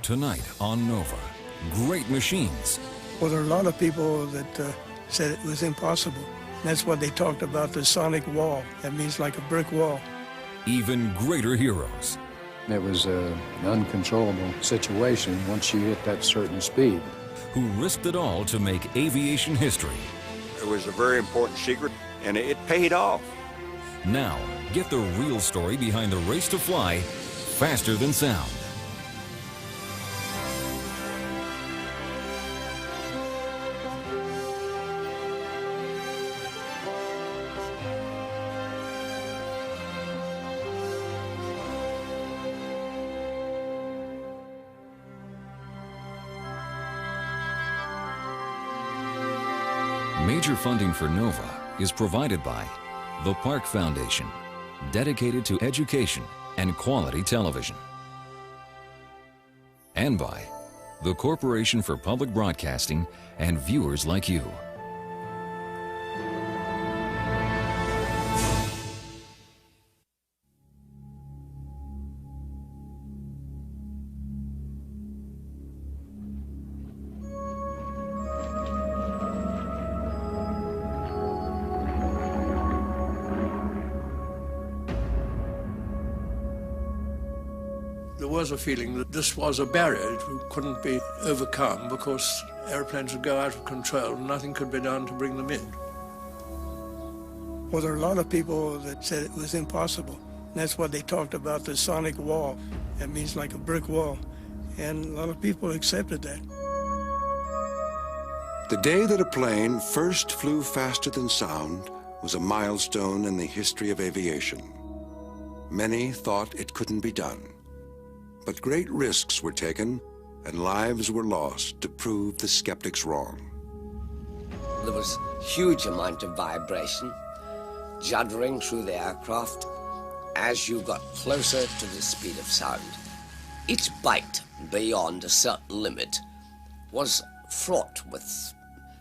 Tonight on Nova, great machines. Well, there are a lot of people that said it was impossible. That's what they talked about, the sonic wall. That means like a brick wall. Even greater heroes. It was an uncontrollable situation once you hit that certain speed. Who risked it all to make aviation history. It was a very important secret, and it paid off. Now, get the real story behind the race to fly faster than sound. Major funding for Nova is provided by the Park Foundation, dedicated to education and quality television, and by the Corporation for Public Broadcasting and viewers like you. There was a feeling that this was a barrier. It couldn't be overcome because airplanes would go out of control and nothing could be done to bring them in. Well, there are a lot of people that said it was impossible. That's what they talked about, the sonic wall. That means like a brick wall. And a lot of people accepted that. The day that a plane first flew faster than sound was a milestone in the history of aviation. Many thought it couldn't be done. But great risks were taken and lives were lost to prove the skeptics wrong. There was huge amount of vibration juddering through the aircraft as you got closer to the speed of sound. Each bite beyond a certain limit was fraught with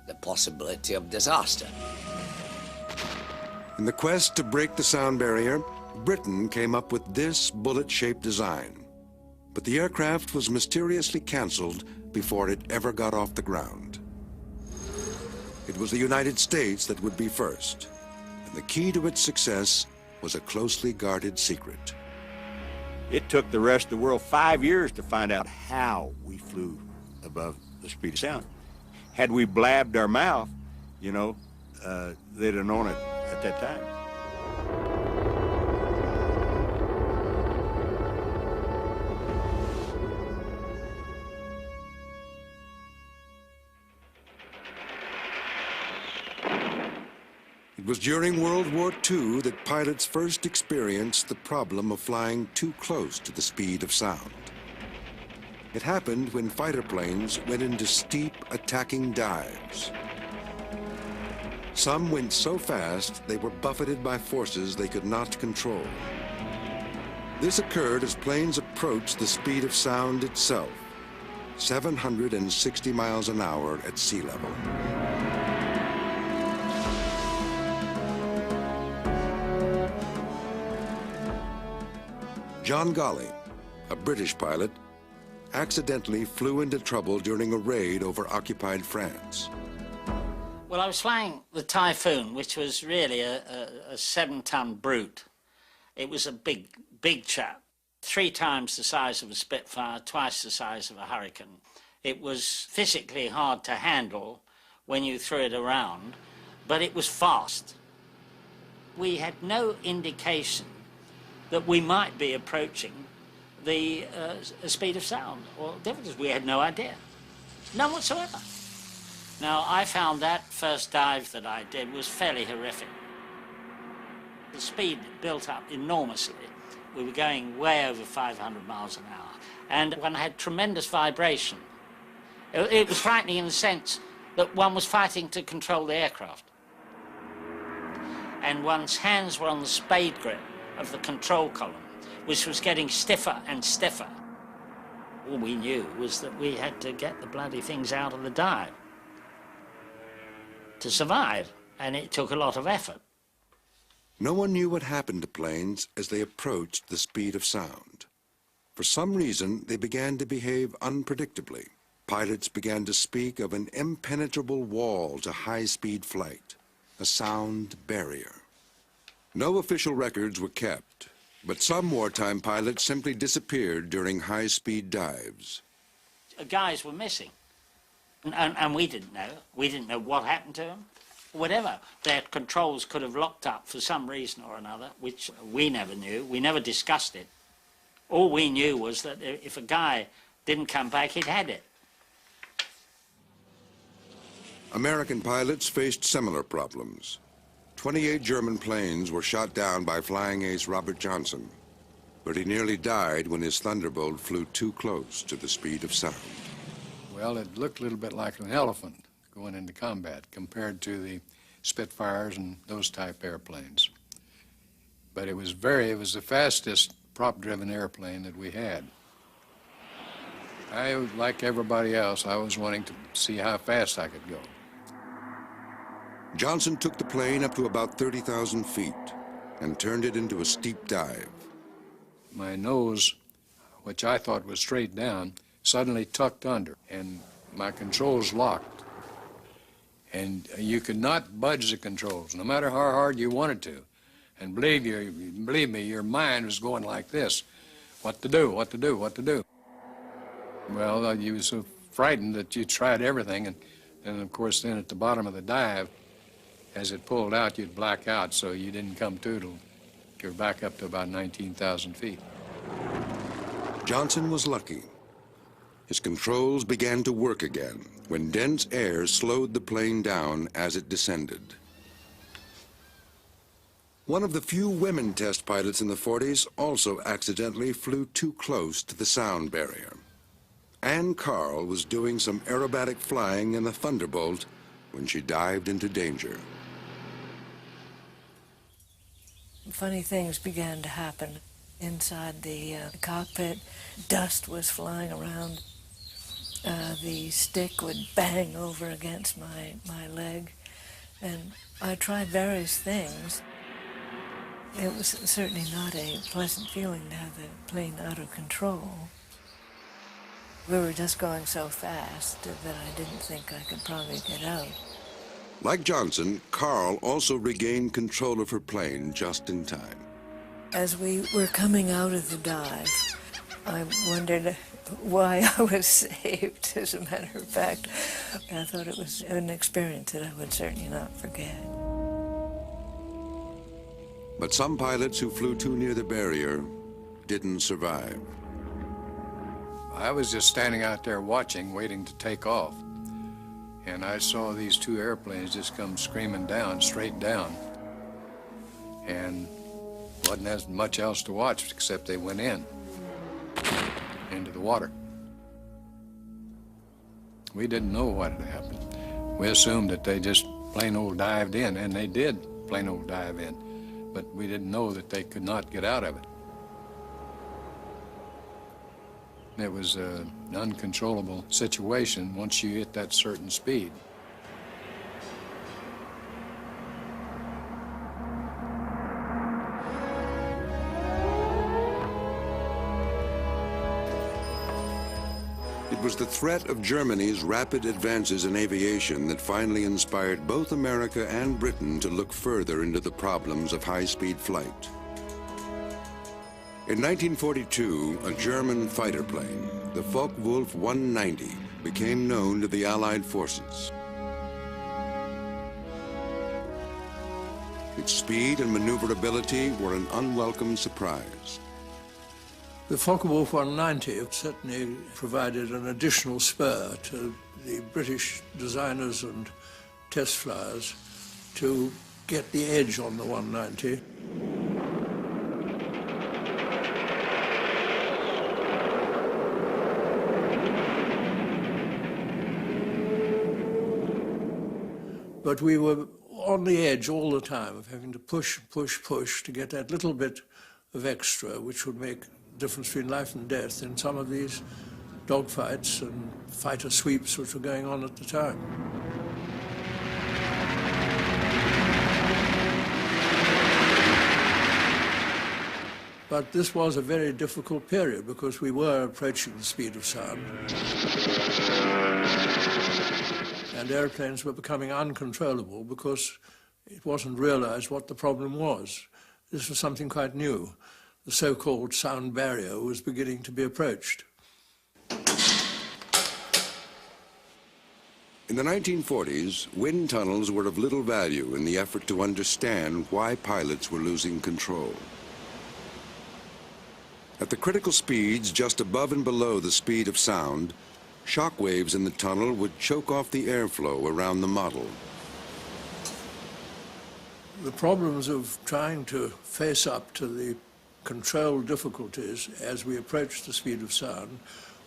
the possibility of disaster. In the quest to break the sound barrier, Britain came up with this bullet-shaped design. But the aircraft was mysteriously canceled before it ever got off the ground. It was the United States that would be first, and the key to its success was a closely guarded secret. It took the rest of the world 5 years to find out how we flew above the speed of sound. Had we blabbed our mouth, they'd have known it at that time. It was during World War II that pilots first experienced the problem of flying too close to the speed of sound. It happened when fighter planes went into steep attacking dives. Some went so fast they were buffeted by forces they could not control. This occurred as planes approached the speed of sound itself, 760 miles an hour at sea level. John Golly, a British pilot, accidentally flew into trouble during a raid over occupied France. Well, I was flying the Typhoon, which was really a 7-ton brute. It was a big chap, 3 times the size of a Spitfire, twice the size of a Hurricane. It was physically hard to handle when you threw it around, but it was fast. We had no indication that we might be approaching the speed of sound, or difficulties. We had no idea, none whatsoever. Now, I found that first dive that I did was fairly horrific. The speed built up enormously. We were going way over 500 miles an hour, and one had tremendous vibration. It was frightening in the sense that one was fighting to control the aircraft, and one's hands were on the spade grip of the control column, which was getting stiffer and stiffer. All we knew was that we had to get the bloody things out of the dive to survive, and it took a lot of effort. No one knew what happened to planes as they approached the speed of sound. For For some reason, they began to behave unpredictably. Pilots began to speak of an impenetrable wall to high-speed flight, a sound barrier. No official records were kept, but some wartime pilots simply disappeared during high-speed dives. Guys were missing, and we didn't know. We didn't know what happened to them. Whatever. Their controls could have locked up for some reason or another, which we never knew. We never discussed it. All we knew was that if a guy didn't come back, he'd had it. American pilots faced similar problems. 28 German planes were shot down by flying ace Robert Johnson, but he nearly died when his Thunderbolt flew too close to the speed of sound. Well, it looked a little bit like an elephant going into combat compared to the Spitfires and those type airplanes. But it was the fastest prop-driven airplane that we had. Like everybody else, I was wanting to see how fast I could go. Johnson took the plane up to about 30,000 feet and turned it into a steep dive. My nose, which I thought was straight down, suddenly tucked under, and my controls locked. And you could not budge the controls, no matter how hard you wanted to. And believe me, your mind was going like this: what to do, what to do, what to do. Well, you were so frightened that you tried everything, and of course then at the bottom of the dive, as it pulled out, you'd black out, so you didn't come to till you're back up to about 19,000 feet. Johnson was lucky. His controls began to work again when dense air slowed the plane down as it descended. One of the few women test pilots in the 40s also accidentally flew too close to the sound barrier. Ann Carl was doing some aerobatic flying in the Thunderbolt when she dived into danger. Funny things began to happen inside the cockpit. Dust was flying around. The stick would bang over against my leg, and I tried various things. It was certainly not a pleasant feeling to have the plane out of control. We were just going so fast that I didn't think I could probably get out. Like Johnson, Carl also regained control of her plane just in time. As we were coming out of the dive, I wondered why I was saved. As a matter of fact, I thought it was an experience that I would certainly not forget. But some pilots who flew too near the barrier didn't survive. I was just standing out there watching, waiting to take off. And I saw these two airplanes just come screaming down, straight down. And wasn't as much else to watch except they went into the water. We didn't know what had happened. We assumed that they just plain old dived in, and they did plain old dive in. But we didn't know that they could not get out of it. It was an uncontrollable situation once you hit that certain speed. It was the threat of Germany's rapid advances in aviation that finally inspired both America and Britain to look further into the problems of high-speed flight. In 1942, a German fighter plane, the Focke-Wulf 190, became known to the Allied forces. Its speed and maneuverability were an unwelcome surprise. The Focke-Wulf 190 certainly provided an additional spur to the British designers and test flyers to get the edge on the 190. But we were on the edge all the time of having to push, push, push to get that little bit of extra, which would make a difference between life and death in some of these dogfights and fighter sweeps which were going on at the time. But this was a very difficult period because we were approaching the speed of sound. And airplanes were becoming uncontrollable because it wasn't realized what the problem was. This was something quite new. The so-called sound barrier was beginning to be approached. In the 1940s, wind tunnels were of little value in the effort to understand why pilots were losing control. At the critical speeds just above and below the speed of sound, shock waves in the tunnel would choke off the airflow around the model. The problems of trying to face up to the control difficulties as we approached the speed of sound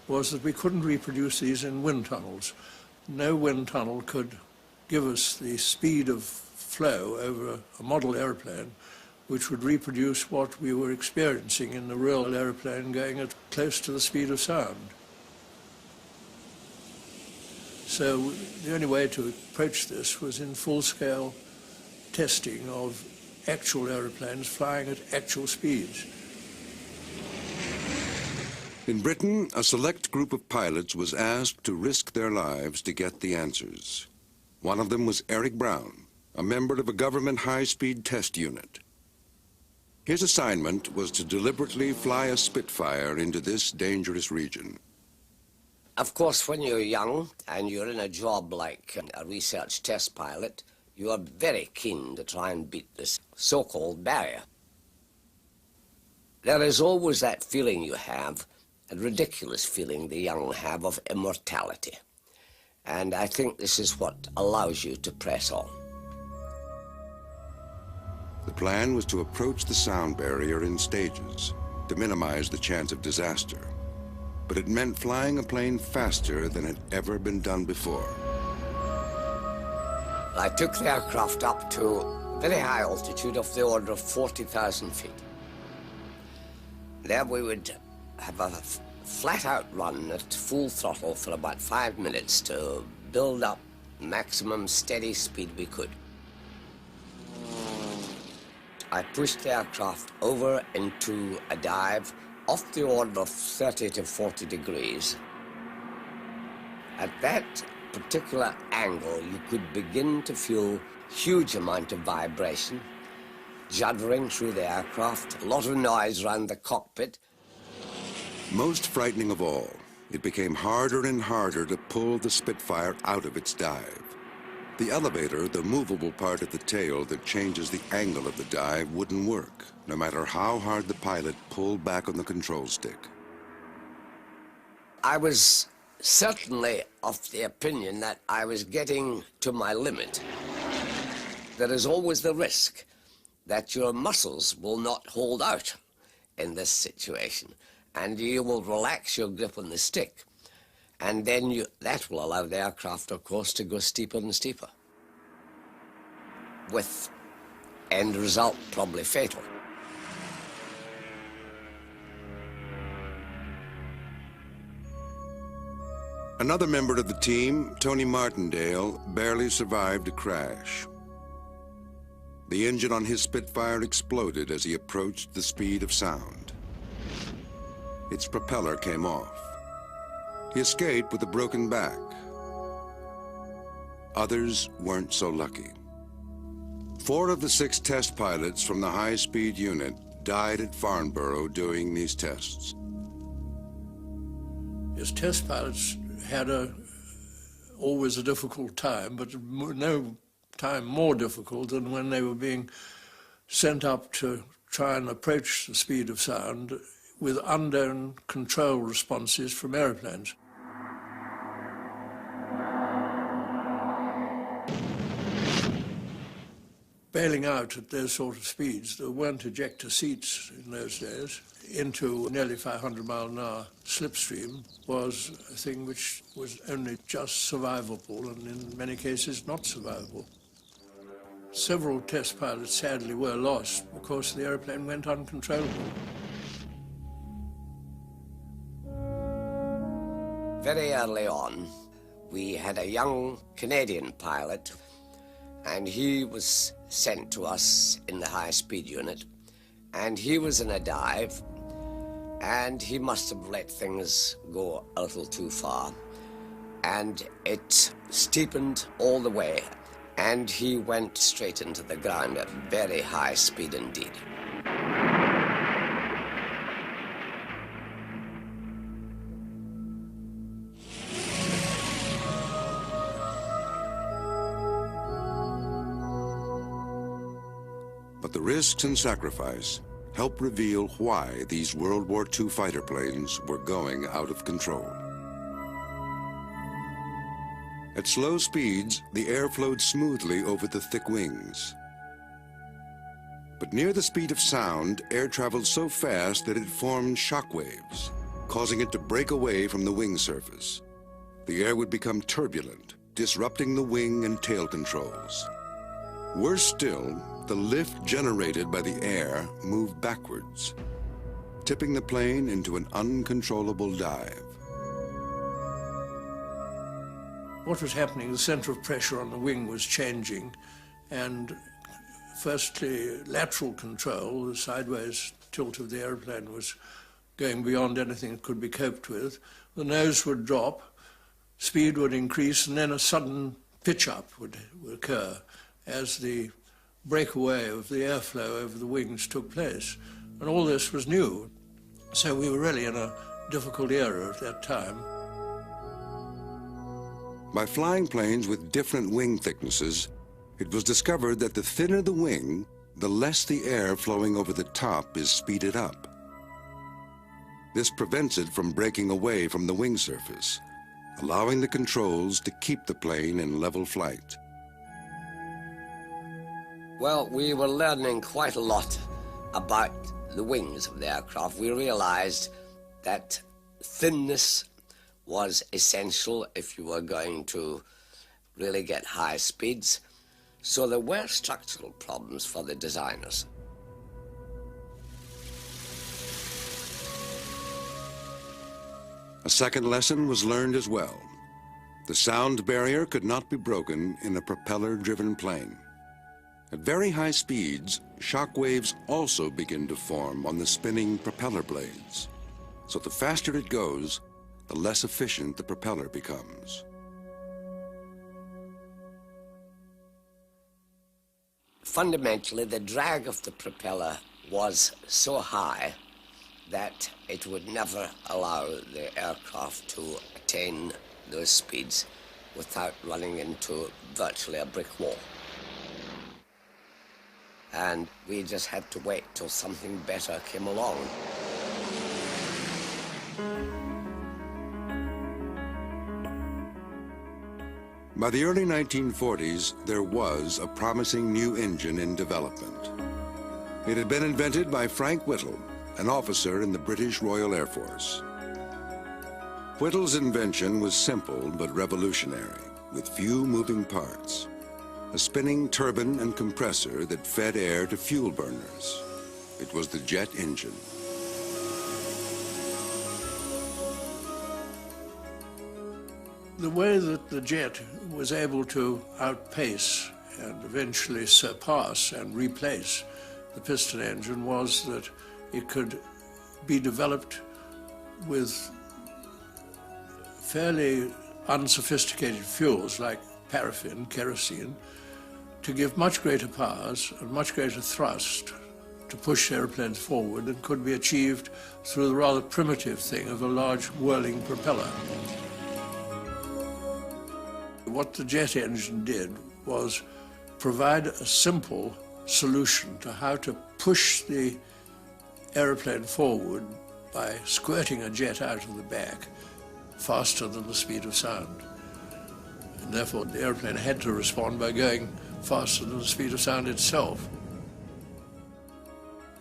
was that we couldn't reproduce these in wind tunnels. No wind tunnel could give us the speed of flow over a model airplane which would reproduce what we were experiencing in the real airplane going at close to the speed of sound. So the only way to approach this was in full-scale testing of actual aeroplanes flying at actual speeds. In Britain, a select group of pilots was asked to risk their lives to get the answers. One of them was Eric Brown, a member of a government high-speed test unit. His assignment was to deliberately fly a Spitfire into this dangerous region. Of course, when you're young and you're in a job like a research test pilot, you are very keen to try and beat this so-called barrier. There is always that feeling you have, a ridiculous feeling the young have of immortality. And I think this is what allows you to press on. The plan was to approach the sound barrier in stages to minimize the chance of disaster. But it meant flying a plane faster than had ever been done before. I took the aircraft up to a very high altitude of the order of 40,000 feet. There we would have a flat-out run at full throttle for about 5 minutes to build up maximum steady speed we could. I pushed the aircraft over into a dive off the order of 30 to 40 degrees. At that particular angle, you could begin to feel huge amount of vibration, juddering through the aircraft, a lot of noise around the cockpit. Most frightening of all, it became harder and harder to pull the Spitfire out of its dive. The elevator, the movable part at the tail that changes the angle of the dive, wouldn't work, no matter how hard the pilot pulled back on the control stick. I was certainly of the opinion that I was getting to my limit. There is always the risk that your muscles will not hold out in this situation, and you will relax your grip on the stick. And then that will allow the aircraft, of course, to go steeper and steeper, with end result probably fatal. Another member of the team, Tony Martindale, barely survived a crash. The engine on his Spitfire exploded as he approached the speed of sound. Its propeller came off. He escaped with a broken back. Others weren't so lucky. 4 of the 6 test pilots from the high-speed unit died at Farnborough doing these tests. As test pilots had always a difficult time, but no time more difficult than when they were being sent up to try and approach the speed of sound with unknown control responses from aeroplanes. Bailing out at those sort of speeds, there weren't ejector seats in those days, into nearly 500-mile-an-hour slipstream was a thing which was only just survivable and in many cases not survivable. Several test pilots sadly were lost because the airplane went uncontrollable. Very early on, we had a young Canadian pilot, and he was sent to us in the high-speed unit, and he was in a dive, and he must have let things go a little too far, and it steepened all the way, and he went straight into the ground at very high speed indeed. But the risks and sacrifice help reveal why these World War II fighter planes were going out of control. At slow speeds, the air flowed smoothly over the thick wings. But near the speed of sound, air traveled so fast that it formed shock waves, causing it to break away from the wing surface. The air would become turbulent, disrupting the wing and tail controls. Worse still, the lift generated by the air moved backwards, tipping the plane into an uncontrollable dive. What was happening, the center of pressure on the wing was changing, and firstly, lateral control, the sideways tilt of the airplane, was going beyond anything that could be coped with. The nose would drop, speed would increase, and then a sudden pitch-up would occur as the breakaway of the airflow over the wings took place. And all this was new. So we were really in a difficult era at that time. By flying planes with different wing thicknesses, it was discovered that the thinner the wing, the less the air flowing over the top is speeded up. This prevents it from breaking away from the wing surface, allowing the controls to keep the plane in level flight. Well, we were learning quite a lot about the wings of the aircraft. We realized that thinness was essential if you were going to really get high speeds. So there were structural problems for the designers. A second lesson was learned as well. The sound barrier could not be broken in a propeller-driven plane. At very high speeds, shock waves also begin to form on the spinning propeller blades. So the faster it goes, the less efficient the propeller becomes. Fundamentally, the drag of the propeller was so high that it would never allow the aircraft to attain those speeds without running into virtually a brick wall. And we just had to wait till something better came along. By the early 1940s, there was a promising new engine in development. It had been invented by Frank Whittle, an officer in the British Royal Air Force. Whittle's invention was simple but revolutionary, with few moving parts. A spinning turbine and compressor that fed air to fuel burners. It was the jet engine. The way that the jet was able to outpace and eventually surpass and replace the piston engine was that it could be developed with fairly unsophisticated fuels like paraffin, kerosene, to give much greater powers and much greater thrust to push airplanes forward and could be achieved through the rather primitive thing of a large whirling propeller. What the jet engine did was provide a simple solution to how to push the airplane forward by squirting a jet out of the back faster than the speed of sound. And therefore the airplane had to respond by going faster than the speed of sound itself.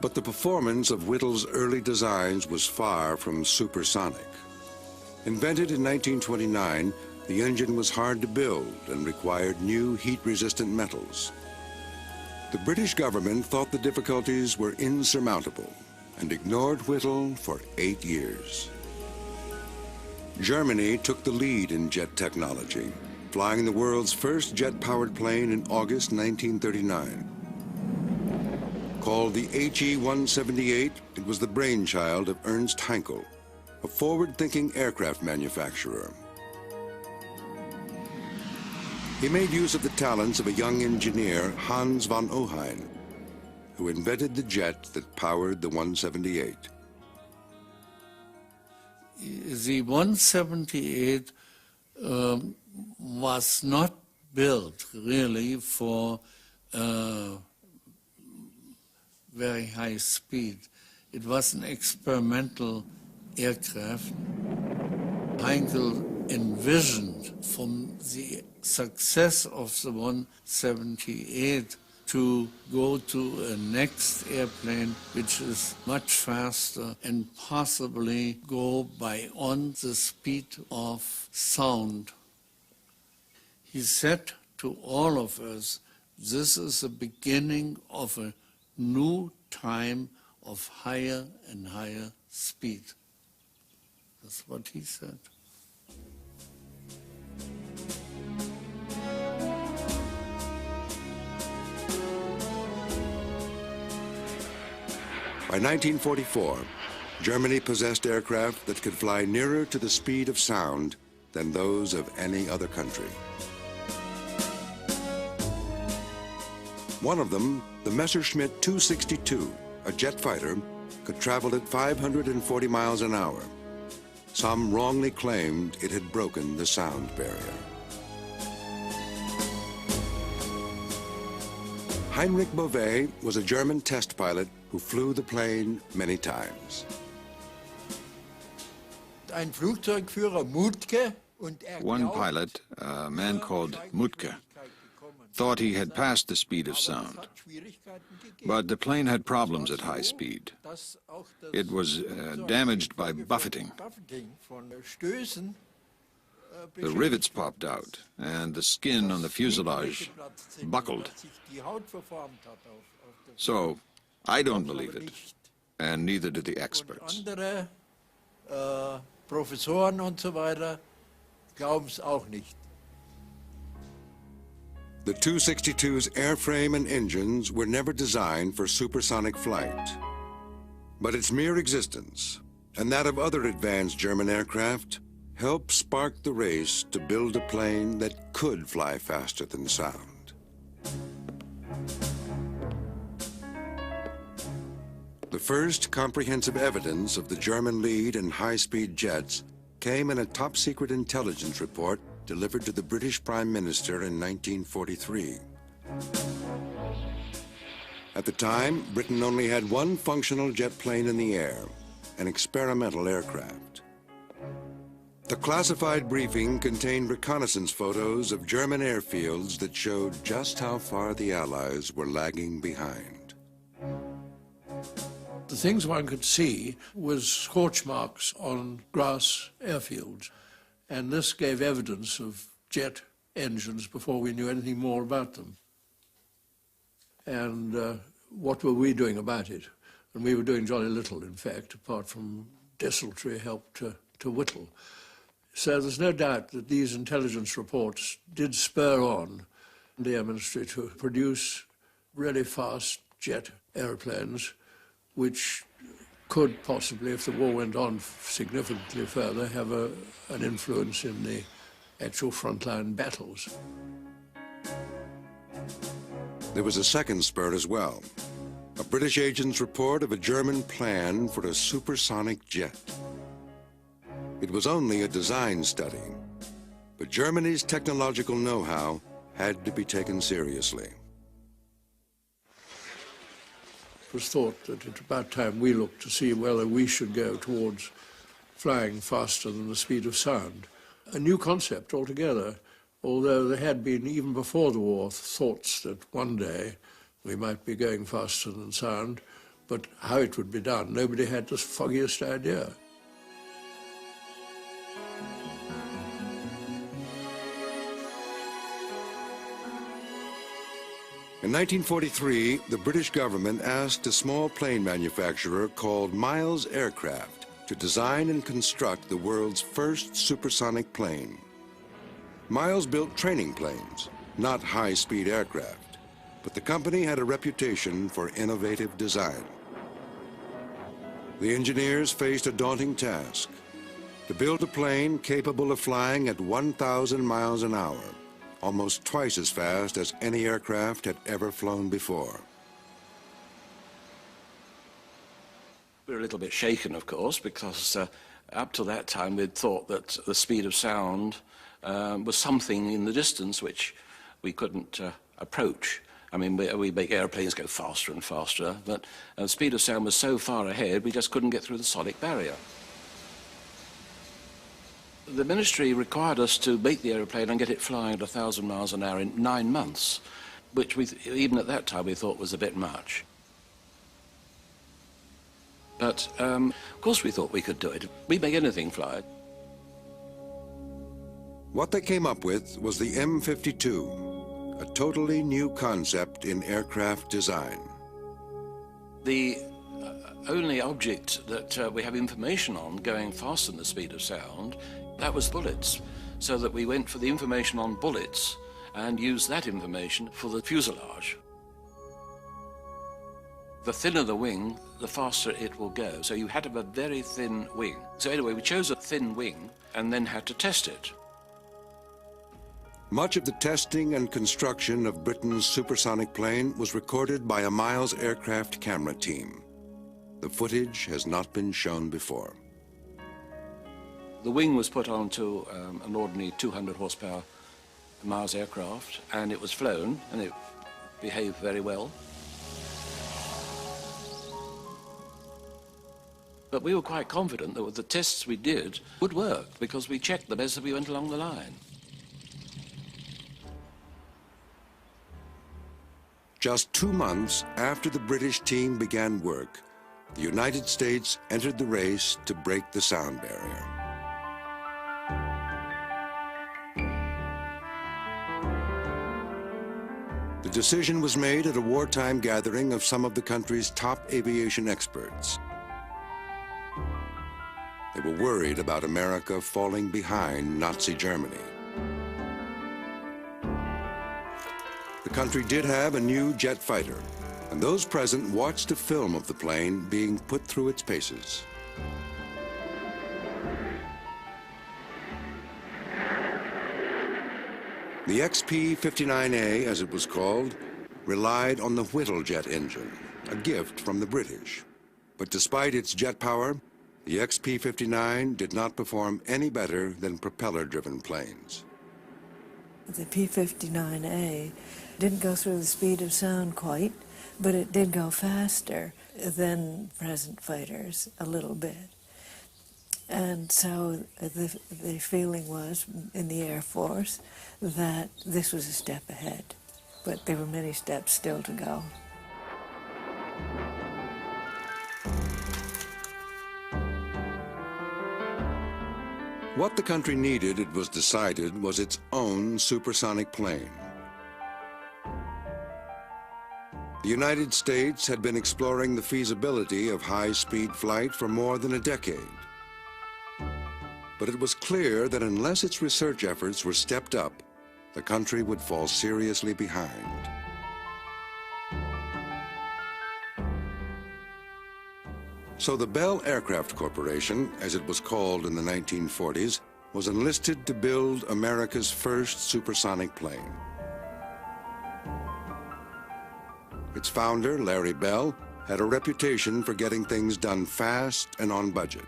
But the performance of Whittle's early designs was far from supersonic. Invented in 1929, the engine was hard to build and required new heat-resistant metals. The British government thought the difficulties were insurmountable and ignored Whittle for 8 years. Germany took the lead in jet technology, flying the world's first jet-powered plane in August 1939. Called the HE-178, it was the brainchild of Ernst Heinkel, a forward-thinking aircraft manufacturer. He made use of the talents of a young engineer, Hans von Ohain, who invented the jet that powered the 178. The 178 was not built really for very high speed. It was an experimental aircraft. Heinkel envisioned from the success of the 178 to go to a next airplane which is much faster and possibly go beyond the speed of sound. He said to all of us, this is the beginning of a new time of higher and higher speed. That's what he said. By 1944, Germany possessed aircraft that could fly nearer to the speed of sound than those of any other country. One of them, the Messerschmitt 262, a jet fighter, could travel at 540 miles an hour. Some wrongly claimed it had broken the sound barrier. Heinrich Beauvais was a German test pilot who flew the plane many times. One pilot, a man called Mutke, thought he had passed the speed of sound. But the plane had problems at high speed. It was damaged by buffeting. The rivets popped out, and the skin on the fuselage buckled. So, I don't believe it, and neither do the experts. Professoren und so weiter glauben es auch nicht. The 262's airframe and engines were never designed for supersonic flight. But its mere existence, and that of other advanced German aircraft, helped spark the race to build a plane that could fly faster than sound. The first comprehensive evidence of the German lead in high-speed jets came in a top-secret intelligence report delivered to the British Prime Minister in 1943. At the time, Britain only had one functional jet plane in the air, an experimental aircraft. The classified briefing contained reconnaissance photos of German airfields that showed just how far the Allies were lagging behind. The things one could see was scorch marks on grass airfields, and this gave evidence of jet engines before we knew anything more about them. And what were we doing about it? And we were doing jolly little, in fact, apart from desultory help to whittle. So there's no doubt that these intelligence reports did spur on the Air Ministry to produce really fast jet aeroplanes, which could possibly, if the war went on significantly further, have an influence in the actual frontline battles. There was a second spurt as well. A British agent's report of a German plan for a supersonic jet. It was only a design study, but Germany's technological know-how had to be taken seriously. It was thought that it's about time we looked to see whether we should go towards flying faster than the speed of sound. A new concept altogether, although there had been, even before the war, thoughts that one day we might be going faster than sound, but how it would be done, nobody had the foggiest idea. In 1943, the British government asked a small plane manufacturer called Miles Aircraft to design and construct the world's first supersonic plane. Miles built training planes, not high-speed aircraft. but the company had a reputation for innovative design. The engineers faced a daunting task: to build a plane capable of flying at 1,000 miles an hour, almost twice as fast as any aircraft had ever flown before. We were a little bit shaken, of course, because up to that time we'd thought that the speed of sound was something in the distance which we couldn't approach. I mean, we make airplanes go faster and faster, but the speed of sound was so far ahead we just couldn't get through the sonic barrier. The ministry required us to make the aeroplane and get it flying at 1,000 miles an hour in 9 months, which even at that time we thought was a bit much. But, of course we thought we could do it. We'd make anything fly. What they came up with was the M52, a totally new concept in aircraft design. The only object that we have information on going faster than the speed of sound, that was bullets. So that we went for the information on bullets and used that information for the fuselage. The thinner the wing, the faster it will go. So you had to have a very thin wing. So anyway, we chose a thin wing and then had to test it. Much of the testing and construction of Britain's supersonic plane was recorded by a Miles aircraft camera team. The footage has not been shown before. The wing was put onto an ordinary 200 horsepower Miles aircraft, and it was flown, and it behaved very well. But we were quite confident that with the tests we did would work, because we checked them as we went along the line. Just 2 months after the British team began work, the United States entered the race to break the sound barrier. The decision was made at a wartime gathering of some of the country's top aviation experts. They were worried about America falling behind Nazi Germany. The country did have a new jet fighter, and those present watched a film of the plane being put through its paces. The XP-59A, as it was called, relied on the Whittlejet engine, a gift from the British. But despite its jet power, the XP-59 did not perform any better than propeller-driven planes. The P-59A didn't go through the speed of sound quite, but it did go faster than present fighters a little bit. And so the feeling was in the Air Force that this was a step ahead, but there were many steps still to go. What the country needed, it was decided, was its own supersonic plane. The United States had been exploring the feasibility of high-speed flight for more than a decade. But it was clear that unless its research efforts were stepped up, the country would fall seriously behind. So the Bell Aircraft Corporation, as it was called in the 1940s, was enlisted to build America's first supersonic plane. Its founder, Larry Bell, had a reputation for getting things done fast and on budget.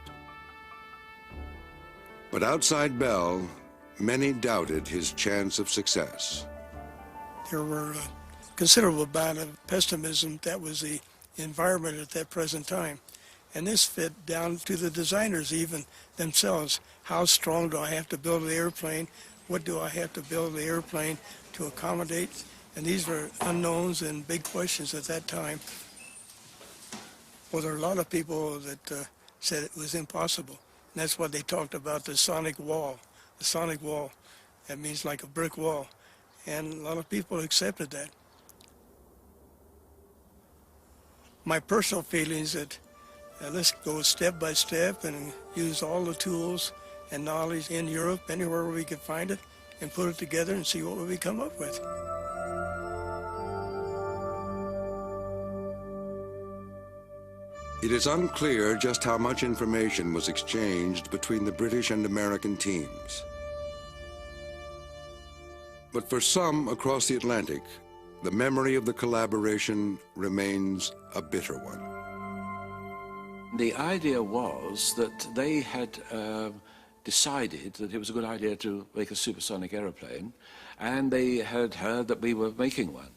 But outside Bell, many doubted his chance of success. There were a considerable amount of pessimism that was the environment at that present time. And this fit down to the designers even themselves. How strong do I have to build the airplane? What do I have to build the airplane to accommodate? And these were unknowns and big questions at that time. Well, there are a lot of people that said it was impossible. And that's what they talked about, the sonic wall. The sonic wall. That means like a brick wall. And a lot of people accepted that. My personal feelings that let's go step by step and use all the tools and knowledge in Europe, anywhere we can find it, and put it together and see what we come up with. It is unclear just how much information was exchanged between the British and American teams. But for some across the Atlantic, the memory of the collaboration remains a bitter one. The idea was that they had decided that it was a good idea to make a supersonic aeroplane, and they had heard that we were making one.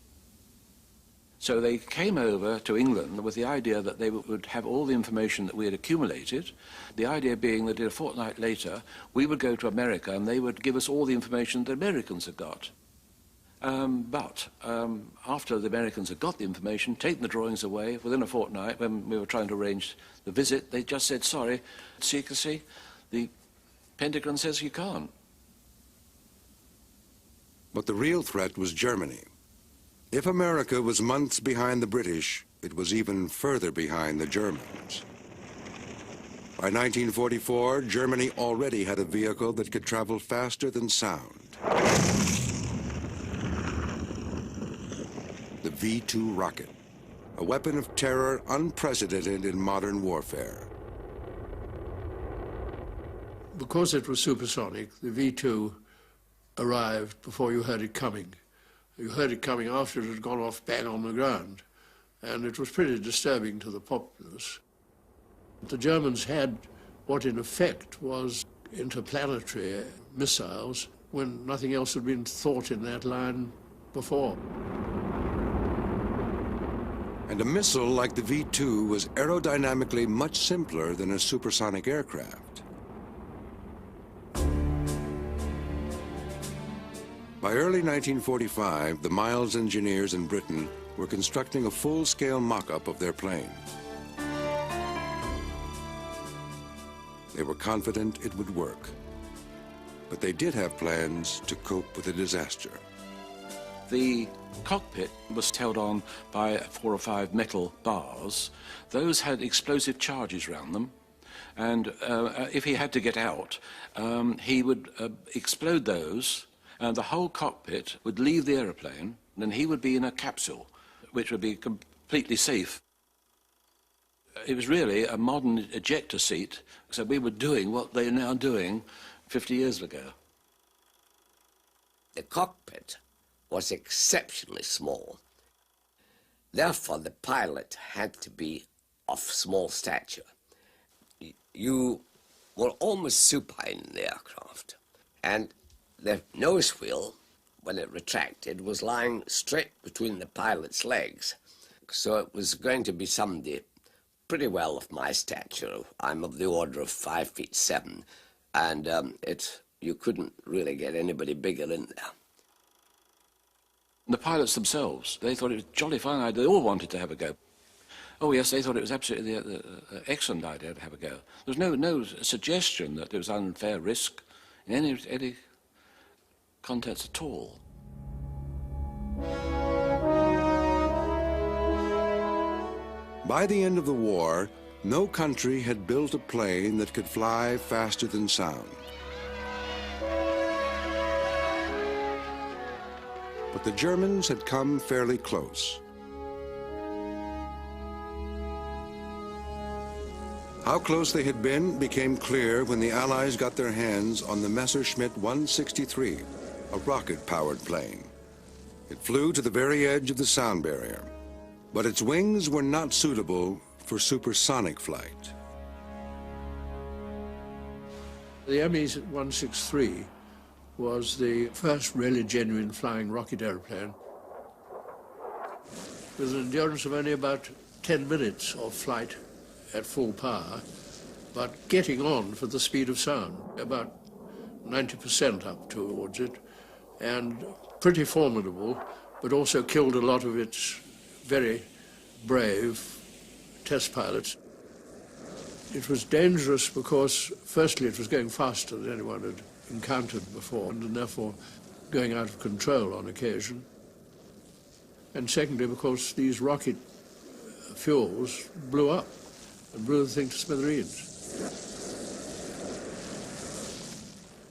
So they came over to England with the idea that they would have all the information that we had accumulated, the idea being that a fortnight later we would go to America and they would give us all the information the Americans had got. But after the Americans had got the information, taken the drawings away, within a fortnight, when we were trying to arrange the visit, they just said, sorry, secrecy, the Pentagon says you can't. But the real threat was Germany. If America was months behind the British, it was even further behind the Germans. By 1944, Germany already had a vehicle that could travel faster than sound. The V-2 rocket, a weapon of terror unprecedented in modern warfare. Because it was supersonic, the V-2 arrived before you heard it coming. You heard it coming after it had gone off bang on the ground, and it was pretty disturbing to the populace. The Germans had what in effect was interplanetary missiles when nothing else had been thought in that line before. And a missile like the V-2 was aerodynamically much simpler than a supersonic aircraft. By early 1945, the Miles engineers in Britain were constructing a full-scale mock-up of their plane. They were confident it would work, but they did have plans to cope with a disaster. The cockpit was held on by 4 or 5 metal bars. Those had explosive charges around them, and if he had to get out, he would explode those, and the whole cockpit would leave the aeroplane, and then he would be in a capsule, which would be completely safe. It was really a modern ejector seat, so we were doing what they're now doing 50 years ago. The cockpit was exceptionally small. Therefore, the pilot had to be of small stature. You were almost supine in the aircraft, and the nose wheel, when it retracted, was lying straight between the pilot's legs. So it was going to be somebody pretty well of my stature. I'm of the order of 5'7", and you couldn't really get anybody bigger in there. The pilots themselves, they thought it was a jolly fine idea. They all wanted to have a go. Oh, yes, they thought it was absolutely an excellent idea to have a go. There was no suggestion that there was unfair risk in any context at all. By the end of the war, no country had built a plane that could fly faster than sound. But the Germans had come fairly close. How close they had been became clear when the Allies got their hands on the Messerschmitt 163, a rocket-powered plane. It flew to the very edge of the sound barrier, but its wings were not suitable for supersonic flight. The Me-163 was the first really genuine flying rocket airplane with an endurance of only about 10 minutes of flight at full power, but getting on for the speed of sound, about 90% up towards it, and pretty formidable, but also killed a lot of its very brave test pilots. It was dangerous because, firstly, it was going faster than anyone had encountered before, and therefore going out of control on occasion. And secondly, because these rocket fuels blew up and blew the thing to smithereens.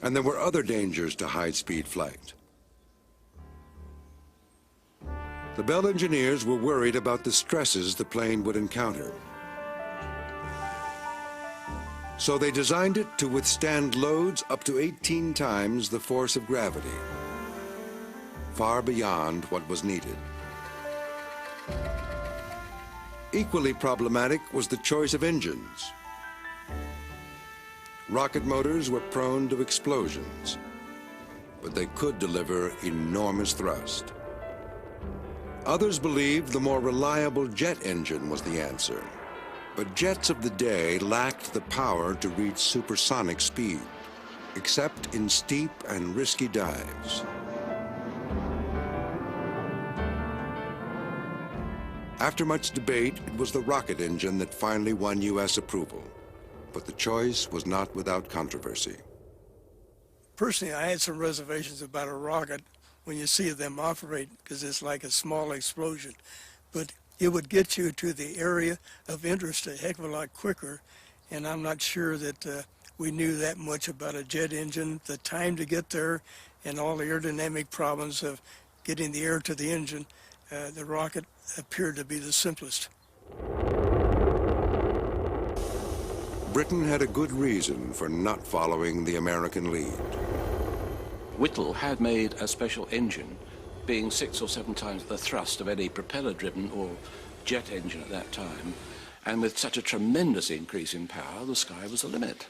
And there were other dangers to high-speed flight. The Bell engineers were worried about the stresses the plane would encounter. So they designed it to withstand loads up to 18 times the force of gravity, far beyond what was needed. Equally problematic was the choice of engines. Rocket motors were prone to explosions, but they could deliver enormous thrust. Others believed the more reliable jet engine was the answer, but jets of the day lacked the power to reach supersonic speed, except in steep and risky dives. After much debate, it was the rocket engine that finally won U.S. approval, but the choice was not without controversy. Personally, I had some reservations about a rocket when you see them operate, because it's like a small explosion. But it would get you to the area of interest a heck of a lot quicker, and I'm not sure that we knew that much about a jet engine, the time to get there, and all the aerodynamic problems of getting the air to the engine. The rocket appeared to be the simplest. Britain had a good reason for not following the American lead. Whittle had made a special engine, being 6 or 7 times the thrust of any propeller-driven or jet engine at that time, and with such a tremendous increase in power, the sky was the limit.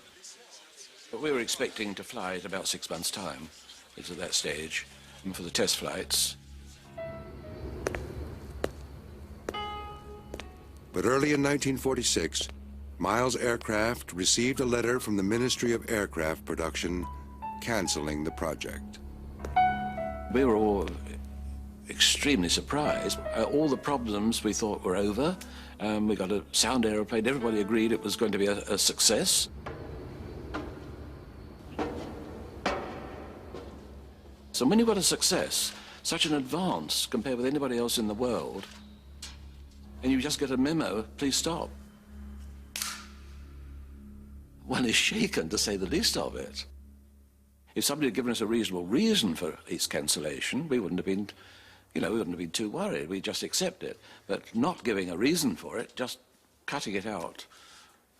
But we were expecting to fly at about 6 months' time. It's at that stage, and for the test flights. But early in 1946, Miles Aircraft received a letter from the Ministry of Aircraft Production canceling the project. We were all extremely surprised. All the problems we thought were over. We got a sound aeroplane. Everybody agreed it was going to be a success. So when you've got a success, such an advance compared with anybody else in the world, and you just get a memo, please stop, one is shaken, to say the least of it. If somebody had given us a reasonable reason for its cancellation, we wouldn't have been, we wouldn't have been too worried. We'd just accept it. But not giving a reason for it, just cutting it out,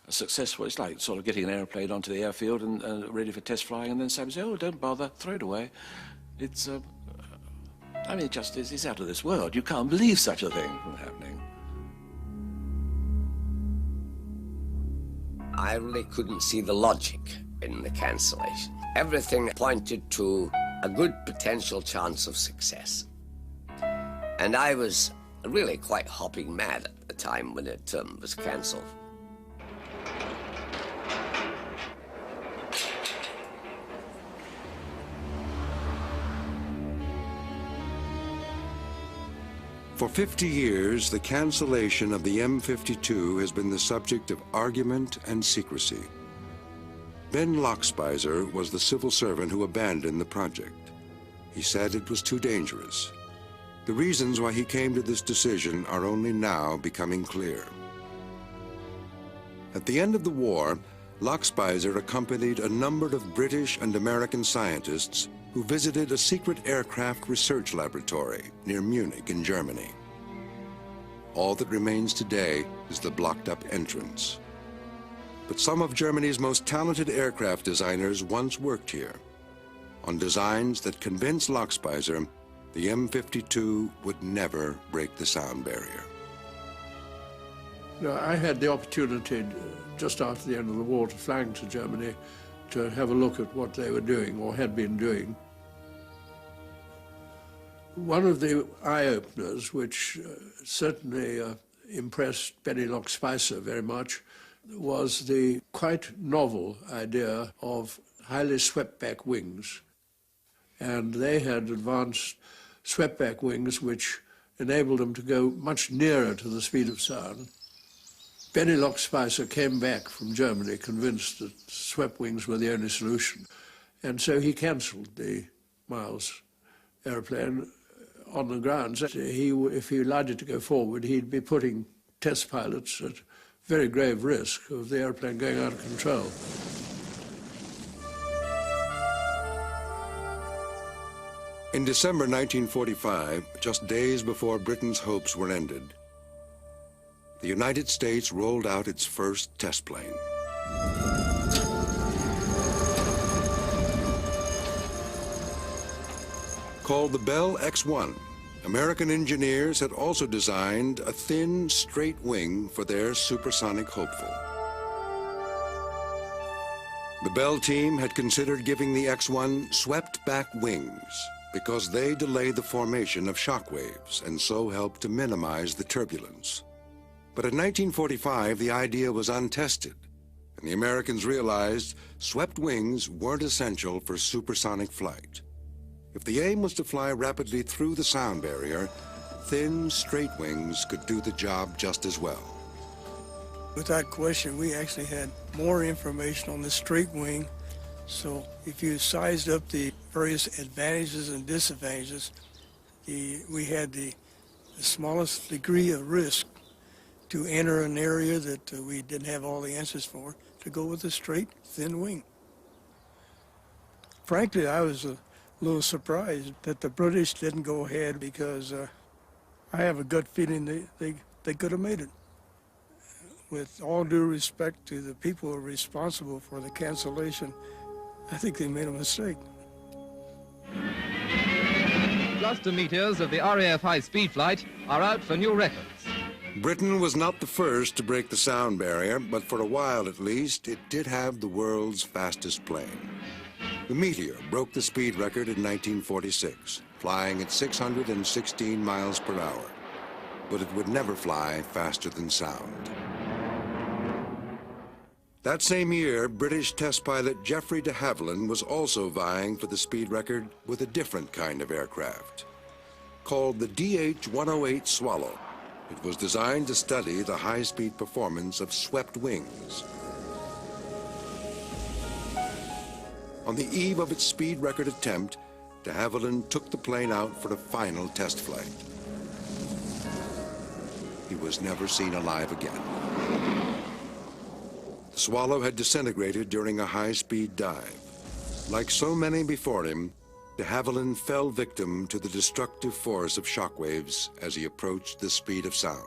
a successful, it's like sort of getting an airplane onto the airfield and ready for test flying, and then somebody say, oh, don't bother, throw it away. It's, it's out of this world. You can't believe such a thing from happening. I really couldn't see the logic in the cancellation. Everything pointed to a good potential chance of success. And I was really quite hopping mad at the time when it was cancelled. For 50 years, the cancellation of the M52 has been the subject of argument and secrecy. Ben Lochspeiser was the civil servant who abandoned the project. He said it was too dangerous. The reasons why he came to this decision are only now becoming clear. At the end of the war, Lochspeiser accompanied a number of British and American scientists who visited a secret aircraft research laboratory near Munich in Germany. All that remains today is the blocked-up entrance. But some of Germany's most talented aircraft designers once worked here on designs that convinced Lochspeiser the M52 would never break the sound barrier. Now, I had the opportunity just after the end of the war to fly to Germany to have a look at what they were doing or had been doing. One of the eye-openers, which certainly impressed Benny Lochspeiser very much, was the quite novel idea of highly swept-back wings. And they had advanced swept-back wings which enabled them to go much nearer to the speed of sound. Benny Lochspeiser came back from Germany convinced that swept wings were the only solution. And so he cancelled the Miles airplane on the grounds that if he allowed it to go forward, he'd be putting test pilots at very grave risk of the airplane going out of control. In December 1945, just days before Britain's hopes were ended, the United States rolled out its first test plane. Called the Bell X-1, American engineers had also designed a thin, straight wing for their supersonic hopeful. The Bell team had considered giving the X-1 swept-back wings because they delay the formation of shock waves and so help to minimize the turbulence. But in 1945, the idea was untested, and the Americans realized swept wings weren't essential for supersonic flight. If the aim was to fly rapidly through the sound barrier, thin, straight wings could do the job just as well. Without question, we actually had more information on the straight wing. So if you sized up the various advantages and disadvantages, we had the smallest degree of risk to enter an area that we didn't have all the answers for, to go with a straight, thin wing. Frankly, I was a little surprised that the British didn't go ahead, because I have a gut feeling they could have made it. With all due respect to the people who are responsible for the cancellation, I think they made a mistake. Cluster meters of the RAF high-speed flight are out for new records. Britain was not the first to break the sound barrier, but for a while at least, it did have the world's fastest plane. The Meteor broke the speed record in 1946, flying at 616 miles per hour. But it would never fly faster than sound. That same year, British test pilot Geoffrey de Havilland was also vying for the speed record with a different kind of aircraft. Called the DH-108 Swallow, it was designed to study the high-speed performance of swept wings. On the eve of its speed record attempt, de Havilland took the plane out for a final test flight. He was never seen alive again. The Swallow had disintegrated during a high-speed dive. Like so many before him, de Havilland fell victim to the destructive force of shockwaves as he approached the speed of sound.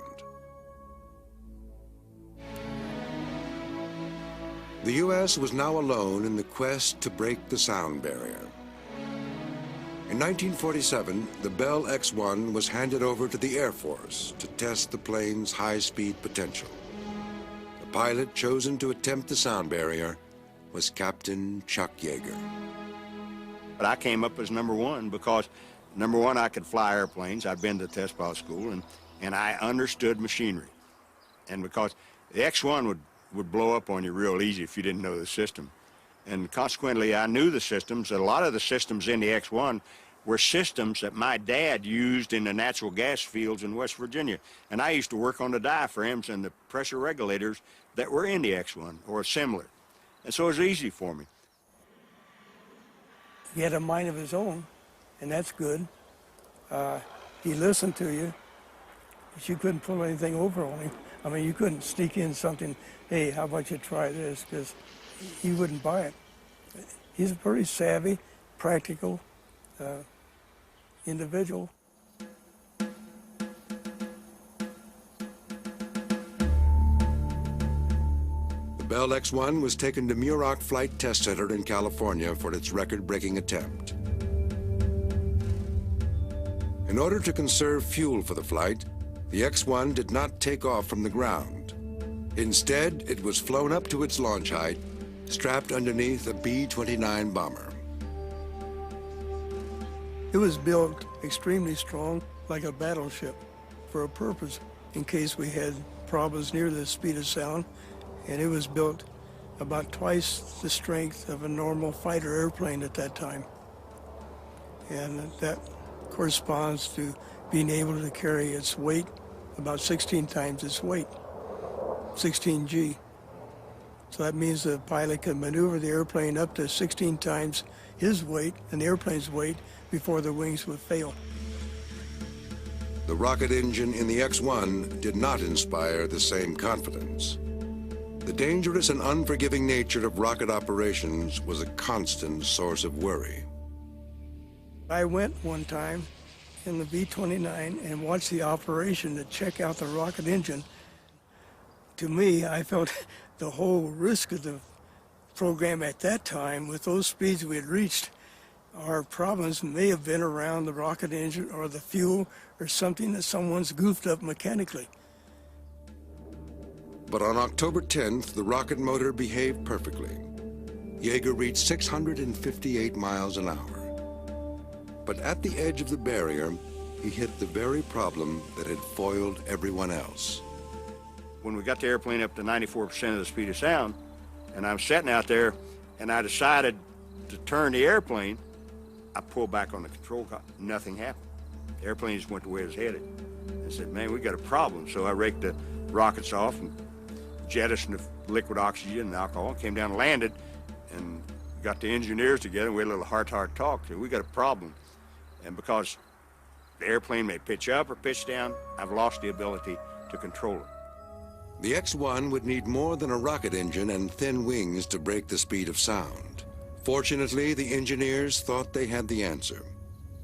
The U.S. was now alone in the quest to break the sound barrier. In 1947, the Bell X-1 was handed over to the Air Force to test the plane's high-speed potential. The pilot chosen to attempt the sound barrier was Captain Chuck Yeager. But I came up as number one because, number one, I could fly airplanes. I'd been to test pilot school, and I understood machinery. And because the X-1 would blow up on you real easy if you didn't know the system. And consequently, I knew the systems. A lot of the systems in the X-1 were systems that my dad used in the natural gas fields in West Virginia. And I used to work on the diaphragms and the pressure regulators that were in the X-1 or similar. And so it was easy for me. He had a mind of his own, and that's good. He listened to you, but you couldn't pull anything over on him. I mean, you couldn't sneak in something, hey, how about you try this, because he wouldn't buy it. He's a pretty savvy, practical individual. The Bell X-1 was taken to Muroc Flight Test Center in California for its record-breaking attempt. In order to conserve fuel for the flight, the X-1 did not take off from the ground. Instead, it was flown up to its launch height, strapped underneath a B-29 bomber. It was built extremely strong, like a battleship, for a purpose, in case we had problems near the speed of sound. And it was built about twice the strength of a normal fighter airplane at that time. And that corresponds to being able to carry its weight about 16 times its weight, 16 G. So that means the pilot can maneuver the airplane up to 16 times his weight and the airplane's weight before the wings would fail. The rocket engine in the X-1 did not inspire the same confidence. The dangerous and unforgiving nature of rocket operations was a constant source of worry. I went one time in the B-29 and watched the operation to check out the rocket engine. To me, I felt the whole risk of the program at that time, with those speeds we had reached, Our problems may have been around the rocket engine or the fuel or something that someone's goofed up mechanically. But on October 10th, the rocket motor behaved perfectly. Yeager reached 658 miles an hour. But at the edge of the barrier, he hit the very problem that had foiled everyone else. When we got the airplane up to 94% of the speed of sound, and I'm sitting out there, and I decided to turn the airplane, I pulled back on the control column. Nothing happened. The airplane just went the way it was headed. I said, man, we got a problem. So I raked the rockets off and jettisoned the liquid oxygen and alcohol, and came down and landed, and got the engineers together, and we had a little heart-to-heart talk. So we got a problem. And because the airplane may pitch up or pitch down, I've lost the ability to control it. The X-1 would need more than a rocket engine and thin wings to break the speed of sound. Fortunately, the engineers thought they had the answer: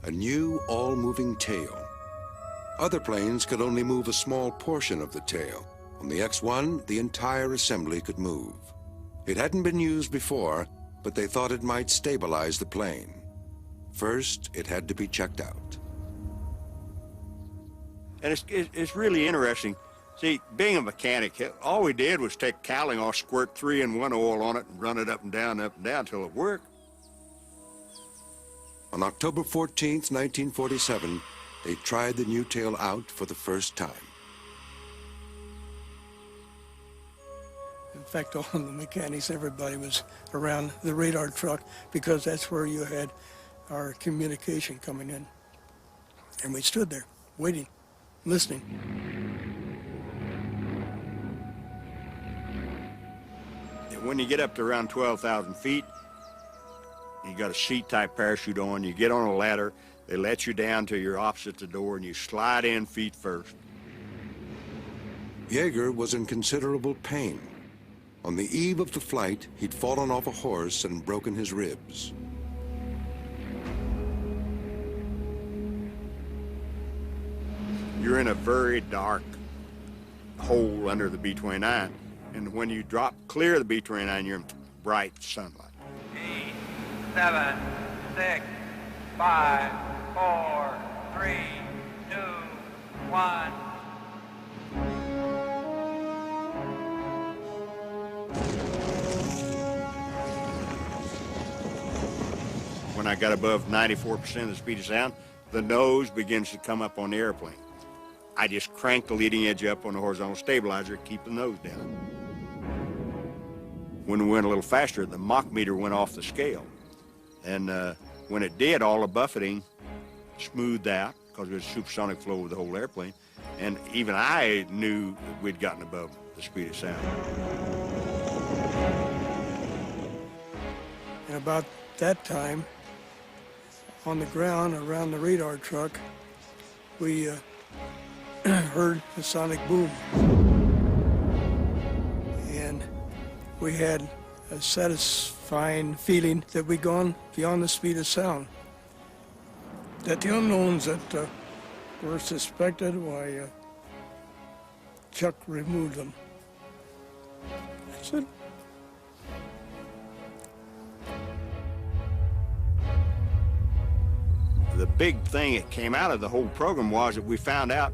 a new all-moving tail. Other planes could only move a small portion of the tail. On the X-1, the entire assembly could move. It hadn't been used before, but they thought it might stabilize the plane. First, it had to be checked out. And it's really interesting. See, being a mechanic, all we did was take cowling off, squirt 3-in-1 oil on it, and run it up and down until it worked. On October 14th, 1947, they tried the new tail out for the first time. In fact, all the mechanics, everybody was around the radar truck because that's where you had our communication coming in. And we stood there, waiting, listening. When you get up to around 12,000 feet, you got a seat-type parachute on, you get on a ladder, they let you down till you're opposite the door, and you slide in feet first. Yeager was in considerable pain. On the eve of the flight, he'd fallen off a horse and broken his ribs. You're in a very dark hole under the B-29, and when you drop clear of the B-29, you're in bright sunlight. 8, 7, 6, 5, 4, 3, 2, 1. When I got above 94% of the speed of sound, the nose begins to come up on the airplane. I just cranked the leading edge up on the horizontal stabilizer to keep the nose down. When we went a little faster, the Mach meter went off the scale. And when it did, all the buffeting smoothed out because there was supersonic flow of the whole airplane. And even I knew that we'd gotten above the speed of sound. And about that time, on the ground around the radar truck, we heard a sonic boom. And we had a satisfying feeling that we'd gone beyond the speed of sound. That the unknowns that were suspected, why Chuck removed them. That's it. The big thing that came out of the whole program was that we found out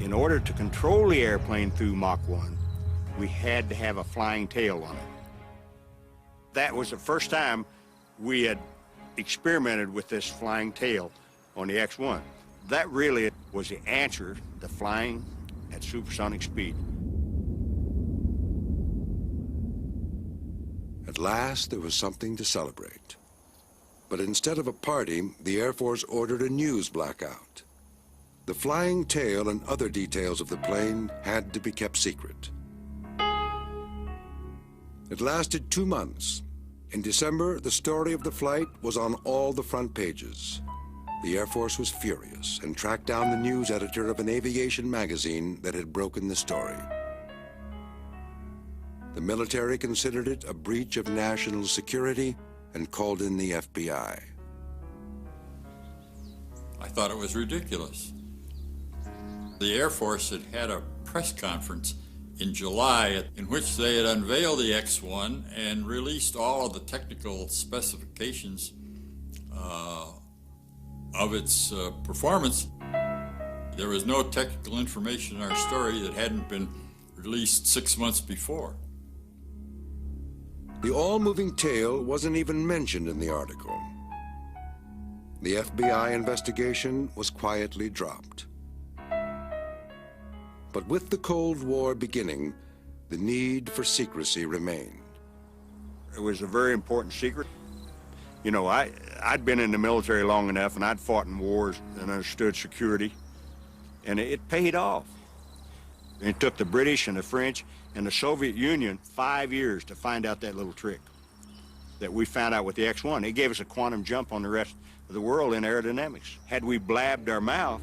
in order to control the airplane through Mach 1, we had to have a flying tail on it. That was the first time we had experimented with this flying tail on the X-1. That really was the answer to flying at supersonic speed. At last, there was something to celebrate. But instead of a party, the Air Force ordered a news blackout. The flying tail and other details of the plane had to be kept secret. It lasted 2 months. In December, the story of the flight was on all the front pages. The Air Force was furious and tracked down the news editor of an aviation magazine that had broken the story. The military considered it a breach of national security and called in the FBI. I thought it was ridiculous. The Air Force had had a press conference in July in which they had unveiled the X-1 and released all of the technical specifications of its performance. There was no technical information in our story that hadn't been released 6 months before. The all-moving tail wasn't even mentioned in the article. The FBI investigation was quietly dropped. But with the Cold War beginning, the need for secrecy remained. It was a very important secret. You know, I'd been in the military long enough, and I'd fought in wars and understood security, and it paid off. It took the British and the French and the Soviet Union 5 years to find out that little trick that we found out with the X-1. It gave us a quantum jump on the rest of the world in aerodynamics. Had we blabbed our mouth,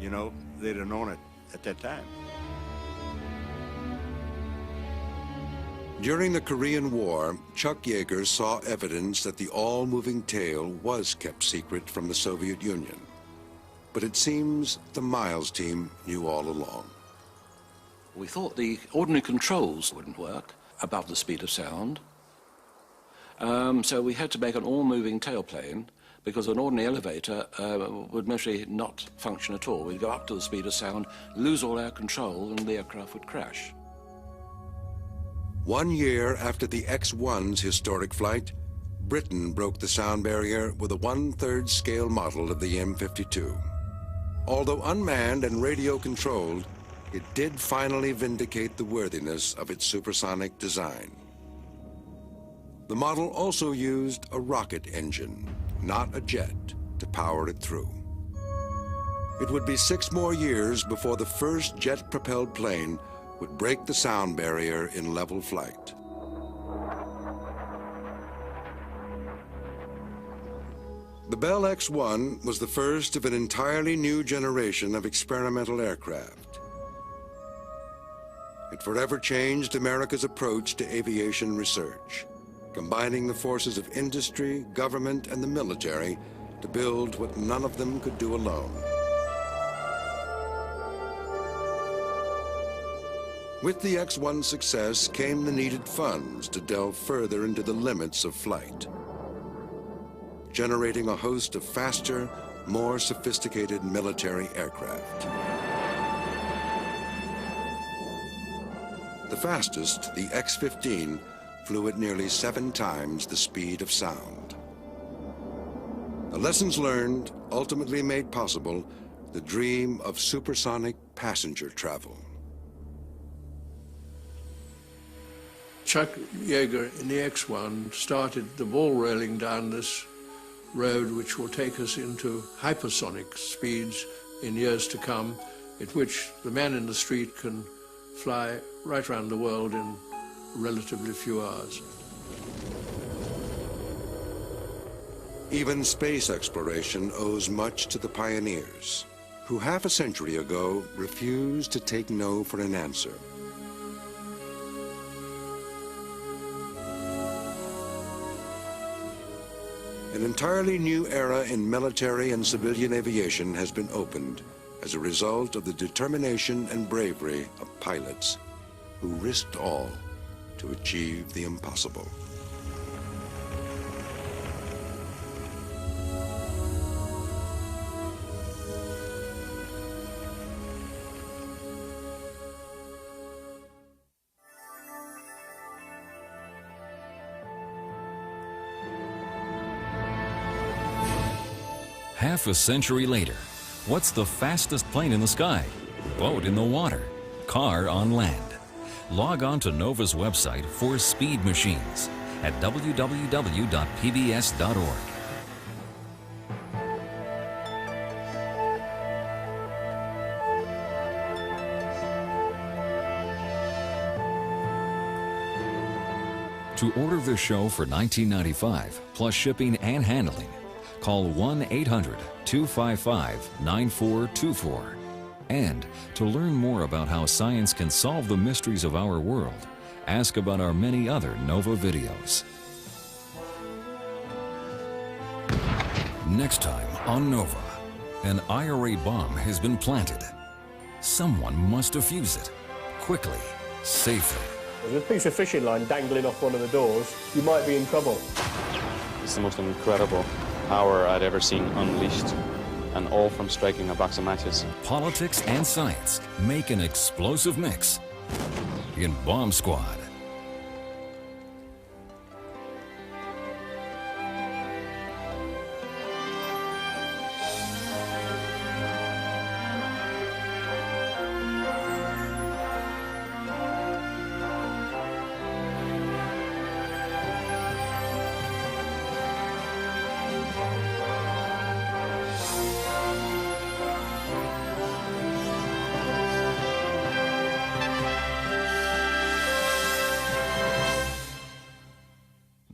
you know, they'd have known it at that time. During the Korean War, Chuck Yeager saw evidence that the all-moving tail was kept secret from the Soviet Union. But it seems the Miles team knew all along. We thought the ordinary controls wouldn't work above the speed of sound. So we had to make an all-moving tailplane because an ordinary elevator would mostly not function at all. We'd go up to the speed of sound, lose all our control, and the aircraft would crash. 1 year after the X-1's historic flight, Britain broke the sound barrier with a 1/3 scale model of the M52. Although unmanned and radio-controlled, it did finally vindicate the worthiness of its supersonic design. The model also used a rocket engine, not a jet, to power it through. It would be 6 more years before the first jet-propelled plane would break the sound barrier in level flight. The Bell X-1 was the first of an entirely new generation of experimental aircraft. It forever changed America's approach to aviation research, combining the forces of industry, government, and the military to build what none of them could do alone. With the X-1's success came the needed funds to delve further into the limits of flight, generating a host of faster, more sophisticated military aircraft. The fastest, the X-15, flew at nearly 7 times the speed of sound. The lessons learned ultimately made possible the dream of supersonic passenger travel. Chuck Yeager in the X-1 started the ball rolling down this road which will take us into hypersonic speeds in years to come, at which the man in the street can fly right around the world in relatively few hours. Even space exploration owes much to the pioneers, who half a century ago refused to take no for an answer. An entirely new era in military and civilian aviation has been opened as a result of the determination and bravery of pilots who risked all to achieve the impossible. Half a century later, what's the fastest plane in the sky? Boat in the water? Car on land? Log on to NOVA's website for speed machines at www.pbs.org. To order the show for $19.95 plus shipping and handling, call 1-800-255-9424. And to learn more about how science can solve the mysteries of our world, ask about our many other NOVA videos. Next time on NOVA, an IRA bomb has been planted. Someone must defuse it, quickly, safely. There's a piece of fishing line dangling off one of the doors. You might be in trouble. It's the most incredible power I'd ever seen unleashed, and all from striking a box of matches. Politics and science make an explosive mix in Bomb Squad.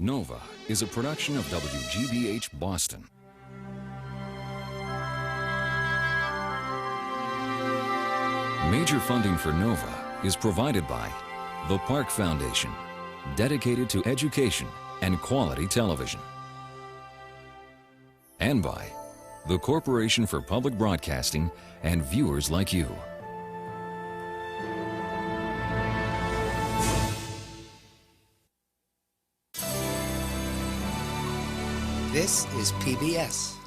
Nova is a production of WGBH Boston. Major funding for Nova is provided by the Park Foundation, dedicated to education and quality television, and by the Corporation for Public Broadcasting and viewers like you. This is PBS.